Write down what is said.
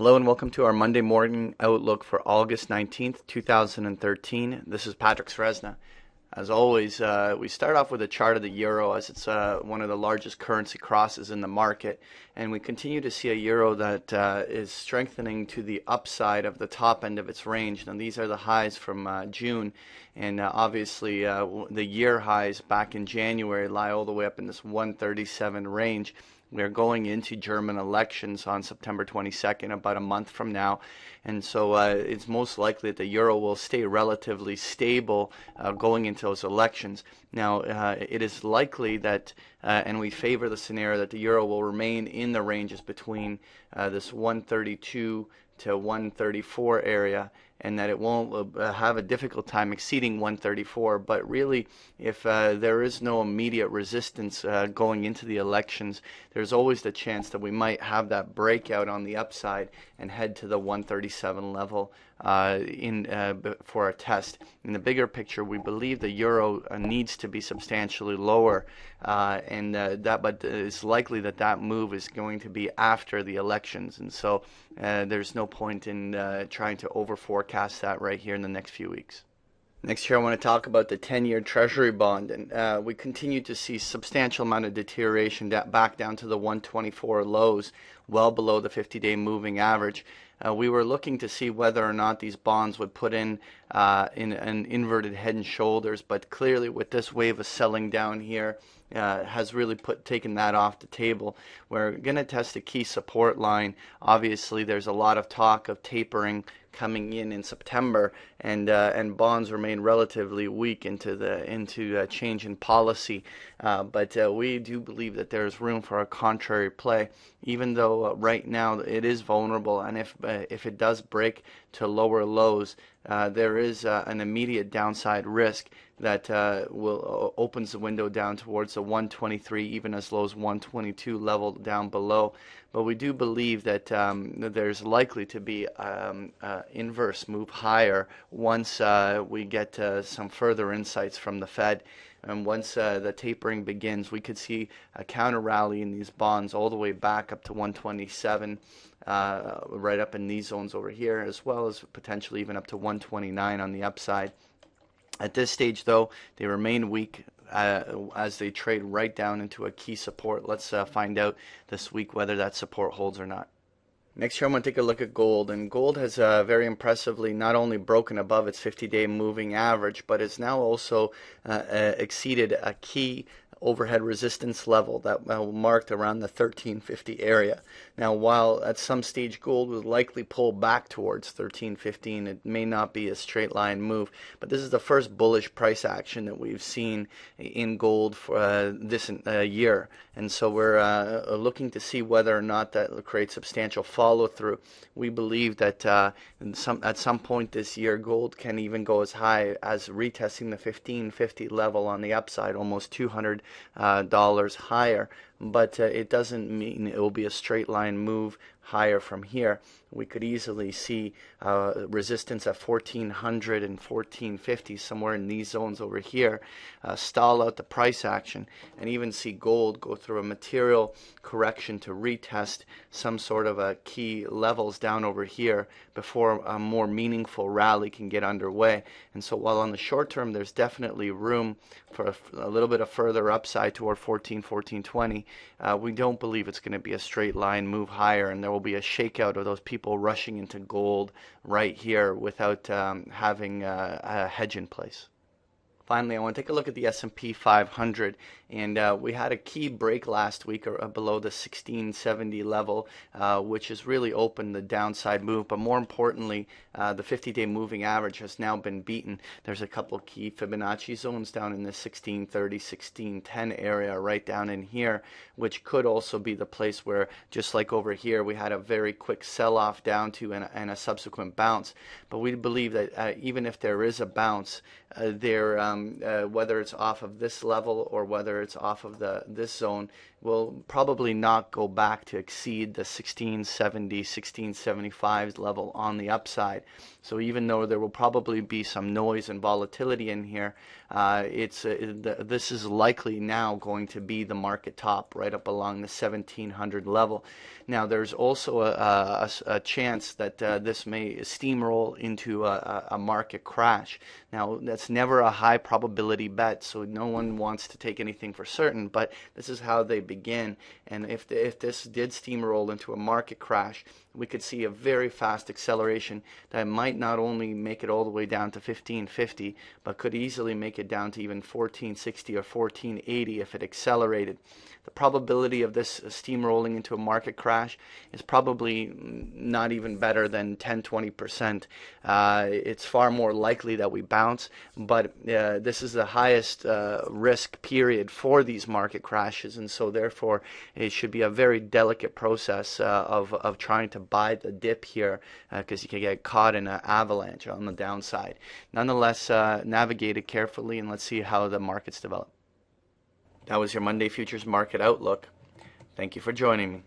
Hello and welcome to our Monday morning outlook for August 19th, 2013. This is Patrick Sresna. As always, we start off with a chart of the euro as it's one of the largest currency crosses in the market, and we continue to see a euro that is strengthening to the upside of the top end of its range. Now these are the highs from June, and obviously the year highs back in January lie all the way up in this 137 range. We are going into German elections on September 22nd, about a month from now, and so it's most likely that the euro will stay relatively stable going into those elections. Now, it is likely that, and we favor the scenario, that the euro will remain in the ranges between this 132 to 134 area, and that it won't have a difficult time exceeding 134. But really, if there is no immediate resistance going into the elections, there's always the chance that we might have that breakout on the upside and head to the 137 level for a test. In the bigger picture, we believe the euro needs to be substantially lower, but it's likely that that move is going to be after the elections, and so there's no point in trying to over forecast that right here in the next few weeks. Next here I want to talk about the 10-year Treasury bond, and we continue to see substantial amount of deterioration back down to the 124 lows, well below the 50-day moving average. We were looking to see whether or not these bonds would put in an inverted head and shoulders, but clearly with this wave of selling down here has really taken that off the table. We're going to test a key support line. Obviously there's a lot of talk of tapering coming in September, and bonds remain relatively weak into change in policy, but we do believe that there's room for a contrary play, even though right now it is vulnerable, and if it does break to lower lows, there is an immediate downside risk that opens the window down towards the 123, even as low as 122 level down below. But we do believe that there's likely to be inverse move higher once we get some further insights from the Fed. And once the tapering begins, we could see a counter rally in these bonds all the way back up to 127, right up in these zones over here, as well as potentially even up to 129 on the upside. At this stage, though, they remain weak as they trade right down into a key support. Let's find out this week whether that support holds or not. Next here I'm going to take a look at gold, and gold has very impressively not only broken above its 50-day moving average, but it's now also exceeded a key overhead resistance level that marked around the 1350 area. Now, while at some stage gold would likely pull back towards 1315, it may not be a straight line move, but this is the first bullish price action that we've seen in gold for this year, and so we're looking to see whether or not that creates substantial follow through. We believe that at some point this year gold can even go as high as retesting the 1550 level on the upside, almost $200 higher, but it doesn't mean it will be a straight line move higher from here. We could easily see resistance at 1400 and 1450, somewhere in these zones over here, stall out the price action, and even see gold go through a material correction to retest some sort of a key levels down over here before a more meaningful rally can get underway. And so while on the short term there's definitely room for a little bit of further upside toward 1420, we don't believe it's going to be a straight line move higher, and there will be a shakeout of those people rushing into gold right here without having a hedge in place. Finally, I want to take a look at the S&P 500, and we had a key break last week below the 1670 level, which has really opened the downside move. But more importantly, the 50-day moving average has now been beaten. There's a couple key Fibonacci zones down in the 1630, 1610 area, right down in here, which could also be the place where, just like over here, we had a very quick sell-off down to and a subsequent bounce. But we believe that even if there is a bounce, whether it's off of this level or whether it's off of this zone, will probably not go back to exceed the 1670, 1675 level on the upside. So even though there will probably be some noise and volatility in here, this is likely now going to be the market top right up along the 1700 level. Now there's also a chance that this may steamroll into a market crash. Now that's never a high probability bet, so no one wants to take anything for certain, but this is how they begin. And if this did steamroll into a market crash, we could see a very fast acceleration that might not only make it all the way down to 1550, but could easily make it down to even 1460 or 1480 if it accelerated. The probability of this steamrolling into a market crash is probably not even better than 10-20%. It's far more likely that we bounce, but this is the highest risk period for these market crashes, and so therefore it should be a very delicate process of trying to buy the dip here, because you can get caught in an avalanche on the downside. Nonetheless, navigate it carefully, and let's see how the markets develop. That was your Monday Futures Market Outlook. Thank you for joining me.